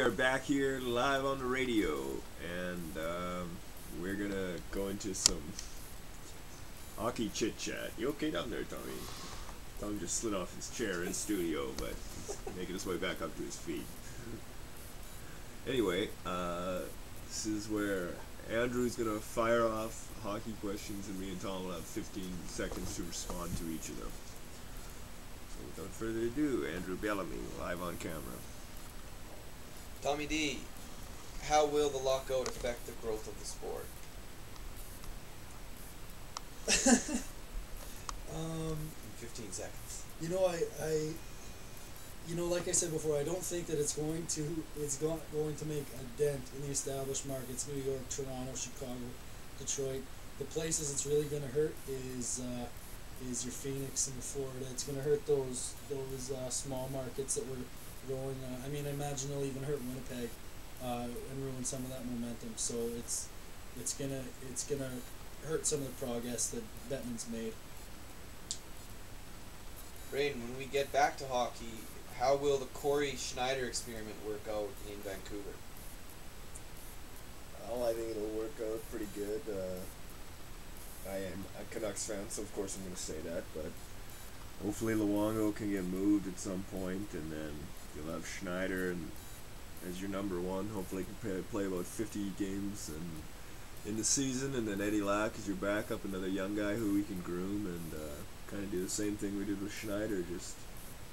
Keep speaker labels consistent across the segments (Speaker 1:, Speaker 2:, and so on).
Speaker 1: are back here live on the radio, and we're gonna go into some hockey chit chat. You okay down there, Tommy? Tom just slid off his chair in studio, but he's making his way back up to his feet. Anyway, this is where Andrew's gonna fire off hockey questions, and me and Tom will have 15 seconds to respond to each of them. So without further ado, Andrew Bellamy, live on camera.
Speaker 2: Tommy D, how will the lockout affect the growth of the sport? In 15 seconds.
Speaker 3: Like I said before, I don't think that it's going to make a dent in the established markets, New York, Toronto, Chicago, Detroit. The places it's really going to hurt is your Phoenix and Florida. It's going to hurt those small markets that were growing. I imagine it'll even hurt Winnipeg and ruin some of that momentum. So it's gonna hurt some of the progress that Bettman's made.
Speaker 2: Braden, when we get back to hockey, how will the Corey Schneider experiment work out in Vancouver?
Speaker 1: Well, I think it'll work out pretty good. I am a Canucks fan, so of course I'm going to say that, but hopefully Luongo can get moved at some point, and then you'll have Schneider as your number one. Hopefully he can play about 50 games in the season, and then Eddie Lack is your backup, another young guy who we can groom, and kind of do the same thing we did with Schneider, just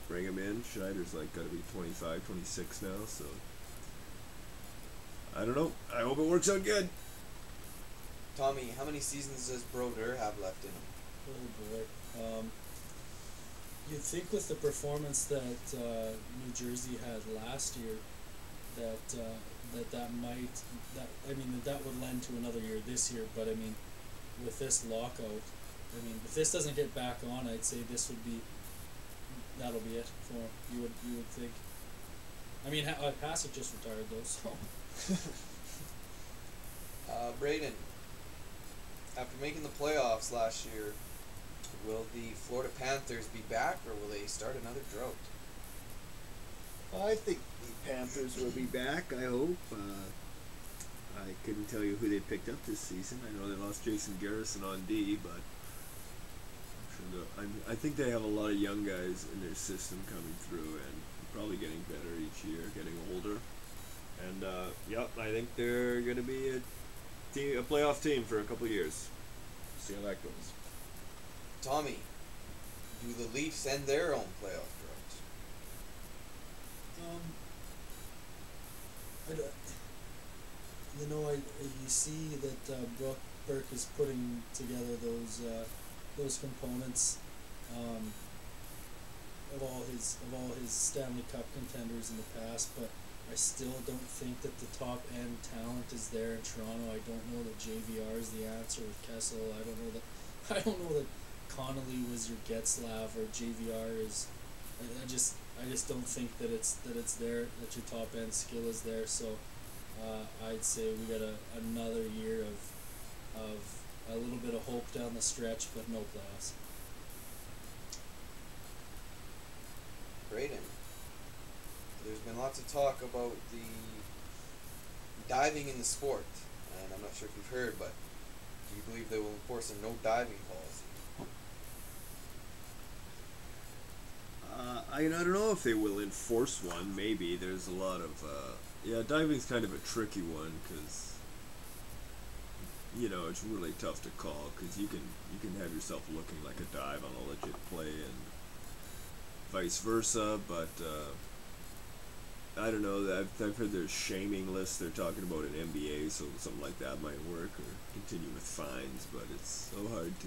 Speaker 1: bring him in. Schneider's got to be 25, 26 now, so I don't know. I hope it works out good.
Speaker 2: Tommy, how many seasons does Brodeur have left in him?
Speaker 3: Oh boy. You'd think with the performance that New Jersey had last year, that would lend to another year this year. But with this lockout, if this doesn't get back on, I'd say that'll be it for him. You would think. Hassett just retired though, so.
Speaker 2: Braden, after making the playoffs last year, will the Florida Panthers be back, or will they start another drought?
Speaker 1: I think the Panthers will be back, I hope. I couldn't tell you who they picked up this season. I know they lost Jason Garrison on D, but I think they have a lot of young guys in their system coming through and probably getting better each year, getting older. And, I think they're going to be a playoff team for a couple of years. See how that goes.
Speaker 2: Tommy, do the Leafs end their own playoff drought?
Speaker 3: You see that Burke is putting together those components of all his Stanley Cup contenders in the past, but I still don't think that the top end talent is there in Toronto. I don't know that JVR is the answer with Kessel. I don't know that Connolly was your Getzlav, or JVR is. I just don't think that it's there, that your top end skill is there. So I'd say we got another year of a little bit of hope down the stretch, but no playoffs.
Speaker 2: Braden, there's been lots of talk about the diving in the sport, and I'm not sure if you've heard, but do you believe they will enforce a no diving policy?
Speaker 1: I don't know if they will enforce one. Maybe. There's a lot of diving's kind of a tricky one, because it's really tough to call, because you can have yourself looking like a dive on a legit play and vice versa. But I don't know. I've heard there's shaming lists they're talking about in NBA, so something like that might work, or continue with fines. But it's so hard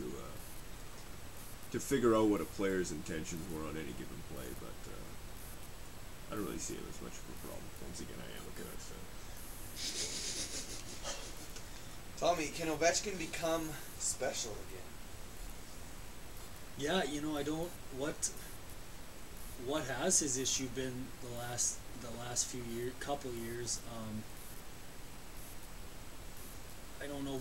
Speaker 1: to figure out what a player's intentions were on any given play. But I don't really see it as much of a problem. Once again, I am a Canucks fan.
Speaker 2: Tommy, can Ovechkin become special again?
Speaker 3: Yeah, I don't. What has his issue been the last few couple years? I don't know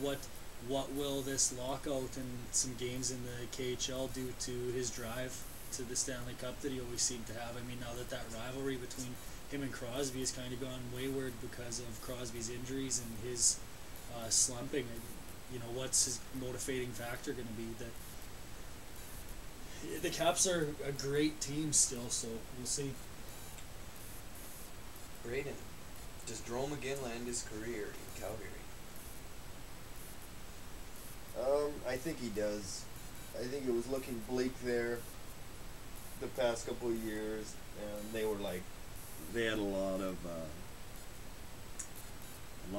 Speaker 3: what will this lockout and some games in the KHL do to his drive to the Stanley Cup that he always seemed to have. Now that rivalry between him and Crosby has kind of gone wayward because of Crosby's injuries and his slumping. And, what's his motivating factor going to be? That the Caps are a great team still, so we'll see.
Speaker 2: Braden, does Jarome again land his career in Calgary?
Speaker 1: I think he does. I think it was looking bleak there the past couple of years, and they had a lot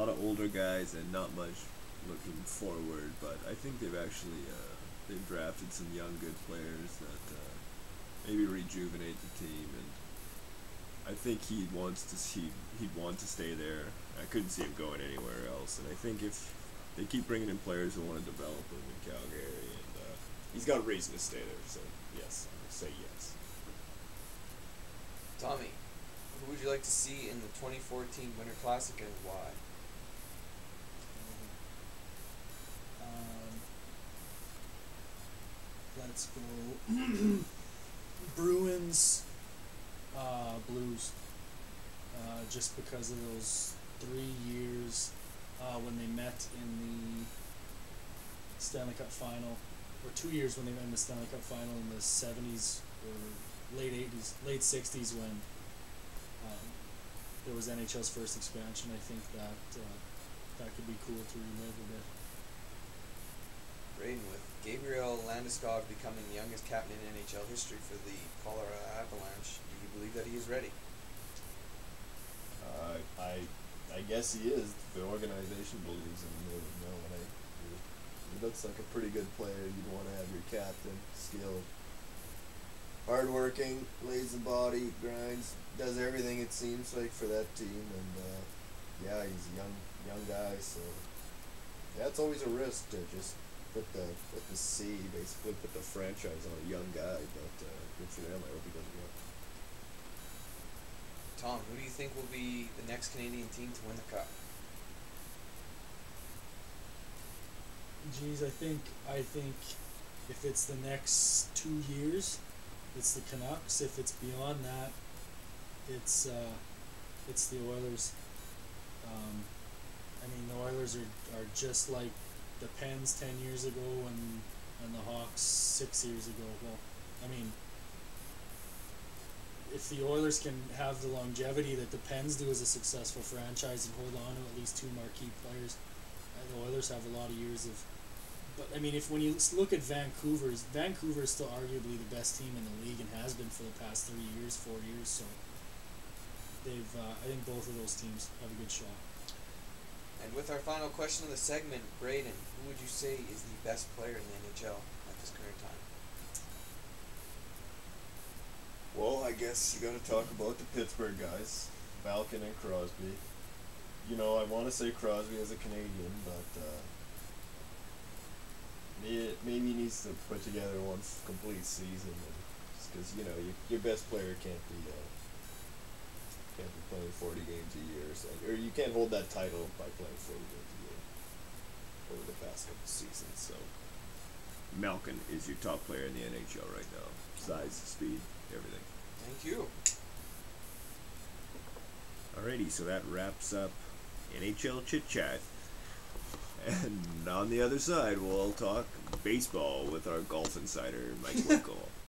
Speaker 1: of older guys and not much looking forward. But I think they've drafted some young good players that maybe rejuvenate the team, and I think he'd want to stay there. I couldn't see him going anywhere else, and I think if they keep bringing in players who want to develop him in Calgary, and he's got a reason to stay there. So yes, I'm gonna say yes.
Speaker 2: Tommy, who would you like to see in the 2014 Winter Classic and why?
Speaker 3: Let's go Bruins, Blues. Just because of those 3 years when they met in the Stanley Cup final, or 2 years when they met in the Stanley Cup final in the 70s or late 80s, late 60s when there was NHL's first expansion. I think that could be cool to relive a bit.
Speaker 2: Braden, with Gabriel Landeskog becoming the youngest captain in NHL history for the Colorado Avalanche, do you believe that he is ready?
Speaker 1: I guess he is. The organization believes in him. They would know. And he looks like a pretty good player. You'd want to have your captain. Skilled, hardworking, lays the body, grinds, does everything it seems like for that team. And yeah, he's a young guy. So yeah, it's always a risk to just put the franchise on a young guy. But good for them. I hope he does well.
Speaker 2: Tom, who do you think will be the next Canadian team to win the Cup?
Speaker 3: Geez, I think if it's the next 2 years, it's the Canucks. If it's beyond that, it's the Oilers. The Oilers are just like the Pens 10 years ago and the Hawks 6 years ago. Well, if the Oilers can have the longevity that the Pens do as a successful franchise and hold on to at least 2 marquee players, the Oilers have a lot of years of. But when you look at Vancouver is still arguably the best team in the league and has been for the past 4 years. So they've. I think both of those teams have a good shot.
Speaker 2: And with our final question of the segment, Braden, who would you say is the best player in the NHL at this current time?
Speaker 1: Well, I guess you got to talk about the Pittsburgh guys, Malkin and Crosby. I want to say Crosby as a Canadian, but maybe he needs to put together one complete season, just because your best player can't be playing 40 games a year, or you can't hold that title by playing 40 games a year over the past couple seasons. So Malkin is your top player in the NHL right now. Size, speed, everything.
Speaker 2: Thank you.
Speaker 1: Alrighty, so that wraps up NHL Chit Chat. And on the other side, we'll talk baseball with our golf insider, Mike Winkle.